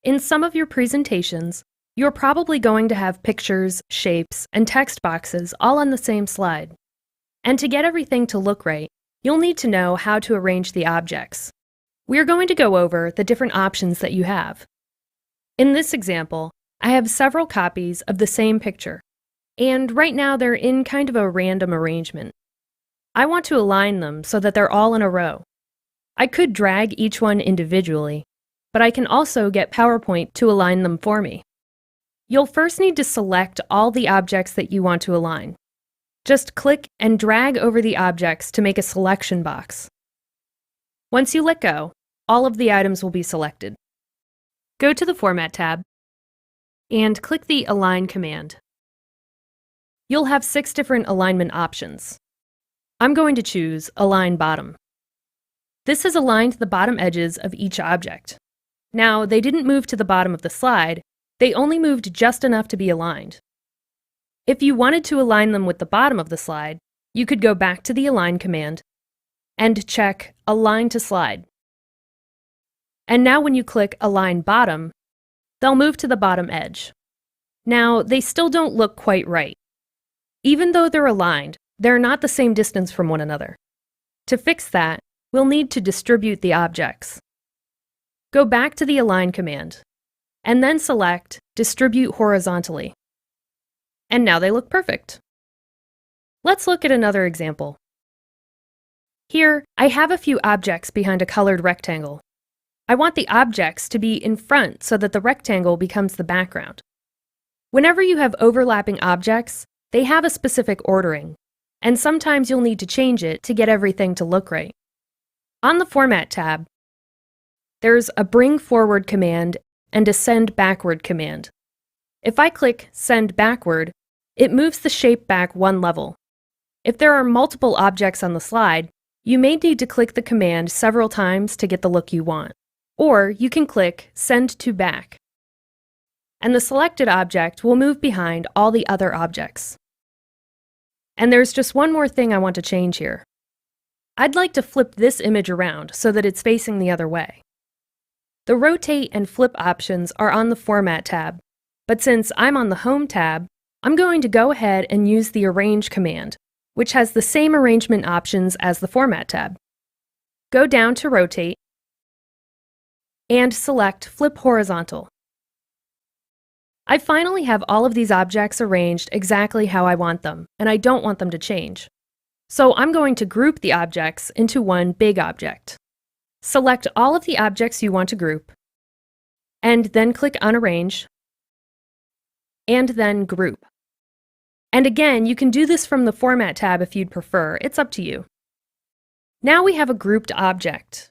In some of your presentations, you're probably going to have pictures, shapes, and text boxes all on the same slide. And to get everything to look right, you'll need to know how to arrange the objects. We're going to go over the different options that you have. In this example, I have several copies of the same picture, and right now they're in kind of a random arrangement. I want to align them so that they're all in a row. I could drag each one individually, but I can also get PowerPoint to align them for me. You'll first need to select all the objects that you want to align. Just click and drag over the objects to make a selection box. Once you let go, all of the items will be selected. Go to the Format tab and click the Align command. You'll have 6 different alignment options. I'm going to choose Align Bottom. This has aligned the bottom edges of each object. Now, they didn't move to the bottom of the slide, they only moved just enough to be aligned. If you wanted to align them with the bottom of the slide, you could go back to the Align command and check Align to Slide. And now when you click Align Bottom, they'll move to the bottom edge. Now, they still don't look quite right. Even though they're aligned, they're not the same distance from one another. To fix that, we'll need to distribute the objects. Go back to the Align command, and then select Distribute Horizontally. And now they look perfect. Let's look at another example. Here, I have a few objects behind a colored rectangle. I want the objects to be in front so that the rectangle becomes the background. Whenever you have overlapping objects, they have a specific ordering, and sometimes you'll need to change it to get everything to look right. On the Format tab, there's a Bring Forward command and a Send Backward command. If I click Send Backward, it moves the shape back one level. If there are multiple objects on the slide, you may need to click the command several times to get the look you want. Or you can click Send to Back, and the selected object will move behind all the other objects. And there's just one more thing I want to change here. I'd like to flip this image around so that it's facing the other way. The Rotate and Flip options are on the Format tab, but since I'm on the Home tab, I'm going to go ahead and use the Arrange command, which has the same arrangement options as the Format tab. Go down to Rotate, and select Flip Horizontal. I finally have all of these objects arranged exactly how I want them, and I don't want them to change. So I'm going to group the objects into one big object. Select all of the objects you want to group, and then click on Arrange, and then Group. And again, you can do this from the Format tab if you'd prefer. It's up to you. Now we have a grouped object,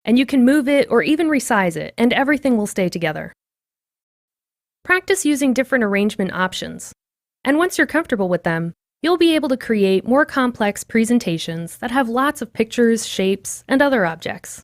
and you can move it or even resize it, and everything will stay together. Practice using different arrangement options, and once you're comfortable with them, you'll be able to create more complex presentations that have lots of pictures, shapes, and other objects.